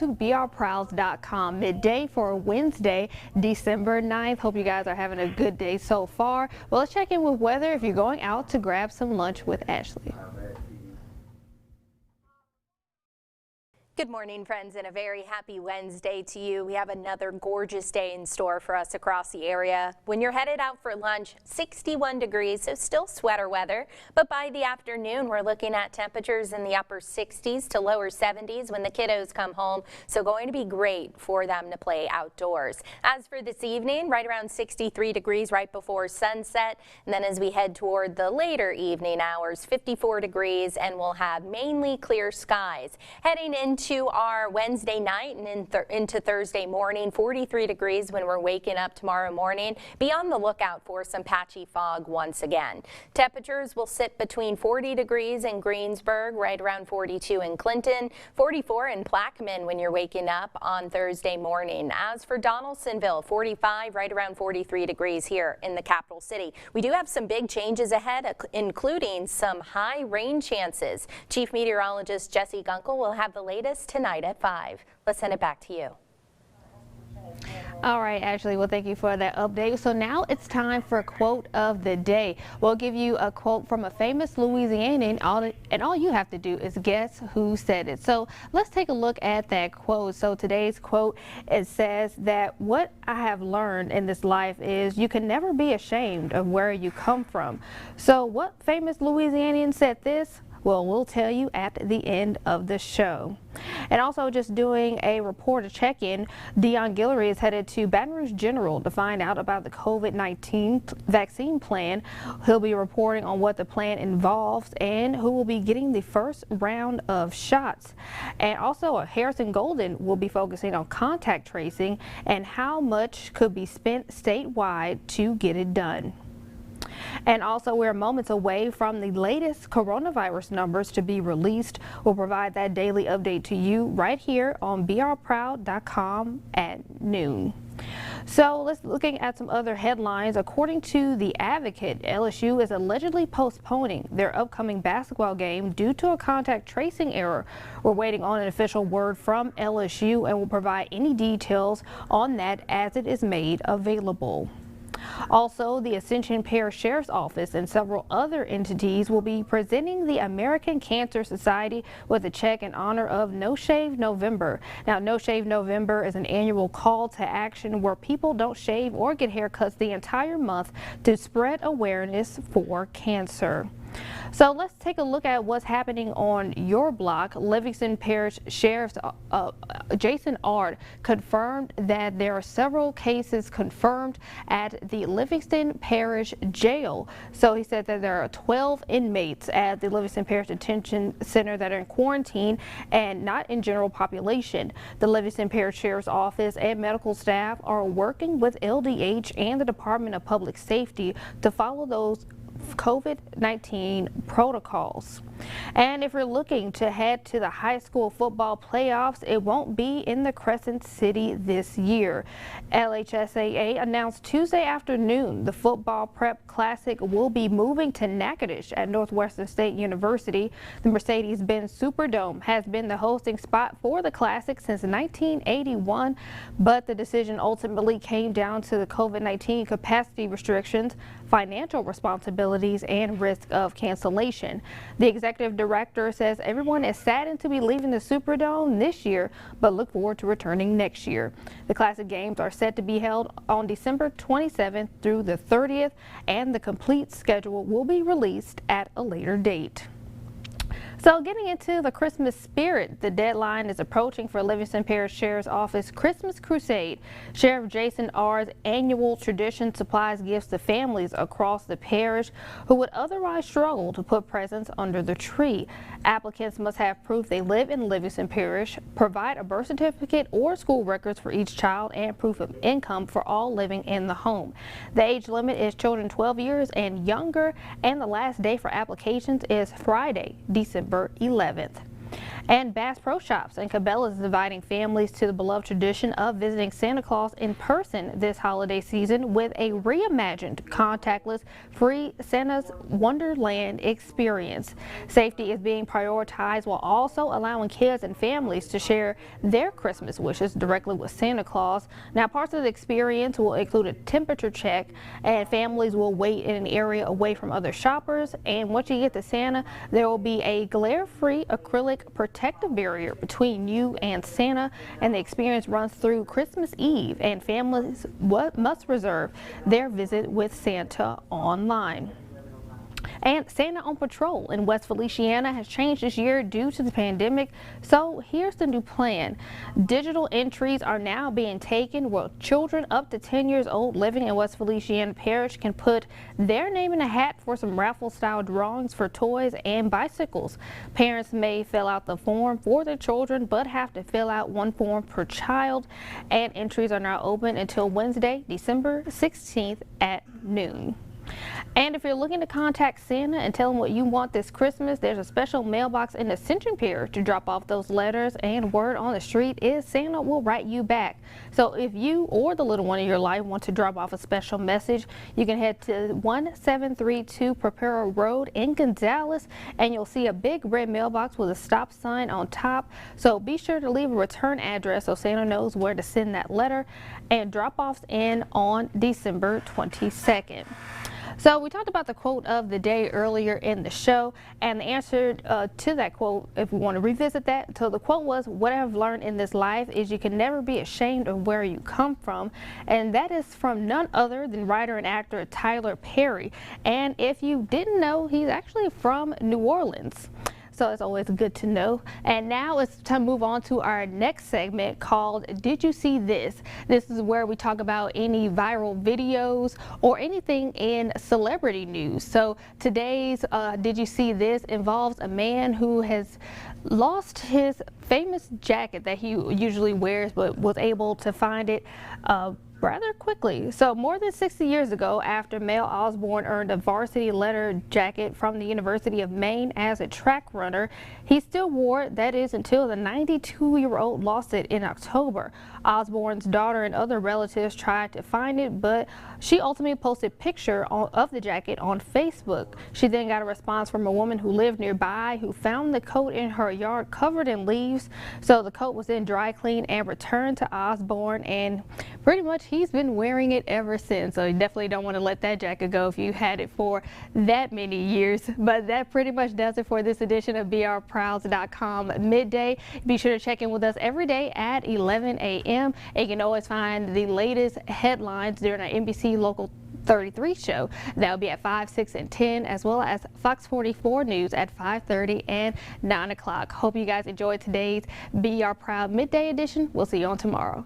to BRProud.com midday for Wednesday, December 9th. Hope you guys are having a good day so far. Well, let's check in with weather if you're going out to grab some lunch with Ashley. Good morning, friends, and a very happy Wednesday to you. We have another gorgeous day in store for us across the area. When you're headed out for lunch, 61 degrees, so still sweater weather. But by the afternoon, we're looking at temperatures in the upper 60s to lower 70s when the kiddos come home. So going to be great for them to play outdoors. As for this evening, right around 63 degrees right before sunset. And then as we head toward the later evening hours, 54 degrees, and we'll have mainly clear skies. Heading into our Wednesday night and into Thursday morning, 43 degrees when we're waking up tomorrow morning. Be on the lookout for some patchy fog once again. Temperatures will sit between 40 degrees in Greensburg, right around 42 in Clinton, 44 in Plaquemine when you're waking up on Thursday morning. As for Donaldsonville, 45, right around 43 degrees here in the capital city. We do have some big changes ahead, including some high rain chances. Chief Meteorologist Jesse Gunkel will have the latest tonight at 5. Let's send it back to you. All right, Ashley, well, thank you for that update. So now it's time for quote of the day. We'll give you a quote from a famous Louisianian, and all you have to do is guess who said it. So let's take a look at that quote. So today's quote, it says that what I have learned in this life is you can never be ashamed of where you come from. So what famous Louisianian said this? Well, we'll tell you at the end of the show. And also just doing a reporter check-in, Dion Guillory is headed to Baton Rouge General to find out about the COVID-19 vaccine plan. He'll be reporting on what the plan involves and who will be getting the first round of shots. And also Harrison Golden will be focusing on contact tracing and how much could be spent statewide to get it done. And also, we're moments away from the latest coronavirus numbers to be released. We'll provide that daily update to you right here on BRProud.com at noon. So let's looking at some other headlines. According to The Advocate, LSU is allegedly postponing their upcoming basketball game due to a contact tracing error. We're waiting on an official word from LSU and will provide any details on that as it is made available. Also, the Ascension Parish Sheriff's Office and several other entities will be presenting the American Cancer Society with a check in honor of No Shave November. Now, No Shave November is an annual call to action where people don't shave or get haircuts the entire month to spread awareness for cancer. So let's take a look at what's happening on your block. Livingston Parish Sheriff Jason Ard confirmed that there are several cases confirmed at the Livingston Parish Jail. So he said that there are 12 inmates at the Livingston Parish Detention Center that are in quarantine and not in general population. The Livingston Parish Sheriff's Office and medical staff are working with LDH and the Department of Public Safety to follow those COVID-19 protocols. And if you're looking to head to the high school football playoffs, it won't be in the Crescent City this year. LHSAA announced Tuesday afternoon the Football Prep Classic will be moving to Natchitoches at Northwestern State University. The Mercedes-Benz Superdome has been the hosting spot for the Classic since 1981, but the decision ultimately came down to the COVID-19 capacity restrictions, financial responsibilities, and risk of cancellation. The executive director says everyone is saddened to be leaving the Superdome this year, but look forward to returning next year. The Classic games are set to be held on December 27th through the 30th, and the complete schedule will be released at a later date. So getting into the Christmas spirit, the deadline is approaching for Livingston Parish Sheriff's Office Christmas Crusade. Sheriff Jason Ard's annual tradition supplies gifts to families across the parish who would otherwise struggle to put presents under the tree. Applicants must have proof they live in Livingston Parish, provide a birth certificate or school records for each child, and proof of income for all living in the home. The age limit is children 12 years and younger, and the last day for applications is Friday, December 11th. And Bass Pro Shops and Cabela's is inviting families to the beloved tradition of visiting Santa Claus in person this holiday season with a reimagined, contactless, free Santa's Wonderland experience. Safety is being prioritized while also allowing kids and families to share their Christmas wishes directly with Santa Claus. Now, parts of the experience will include a temperature check, and families will wait in an area away from other shoppers. And once you get to Santa, there will be a glare-free acrylic protective barrier between you and Santa, and the experience runs through Christmas Eve, and families must reserve their visit with Santa online. And Santa on Patrol in West Feliciana has changed this year due to the pandemic. So here's the new plan. Digital entries are now being taken where children up to 10 years old living in West Feliciana Parish can put their name in a hat for some raffle-style drawings for toys and bicycles. Parents may fill out the form for their children, but have to fill out one form per child. And entries are now open until Wednesday, December 16th at noon. And if you're looking to contact Santa and tell him what you want this Christmas, there's a special mailbox in the Ascension Pier to drop off those letters, and word on the street is Santa will write you back. So if you or the little one in your life want to drop off a special message, you can head to 1732 Prospero Road in Gonzales, and you'll see a big red mailbox with a stop sign on top. So be sure to leave a return address so Santa knows where to send that letter, and drop-offs in on December 22nd. So we talked about the quote of the day earlier in the show, and the answer to that quote, if we want to revisit that, so the quote was, "What I've learned in this life is you can never be ashamed of where you come from," and that is from none other than writer and actor Tyler Perry. And if you didn't know, he's actually from New Orleans. So it's always good to know. And now it's time to move on to our next segment called Did You See This? This is where we talk about any viral videos or anything in celebrity news. So today's Did You See This involves a man who has lost his famous jacket that he usually wears, but was able to find it rather quickly. So more than 60 years ago, after Mel Osborne earned a varsity letter jacket from the University of Maine as a track runner, he still wore it, that is, until the 92-year-old lost it in October. Osborne's daughter and other relatives tried to find it, but she ultimately posted a picture of the jacket on Facebook. She then got a response from a woman who lived nearby who found the coat in her yard covered in leaves. So the coat was then dry cleaned and returned to Osborne, and pretty much he's been wearing it ever since. So you definitely don't want to let that jacket go if you had it for that many years. But that pretty much does it for this edition of BRProud.com Midday. Be sure to check in with us every day at 11 a.m. And you can always find the latest headlines during our NBC Local 33 show. That will be at 5, 6, and 10, as well as Fox 44 News at 5:30 and 9 o'clock. Hope you guys enjoyed today's BR Proud Midday edition. We'll see you on tomorrow.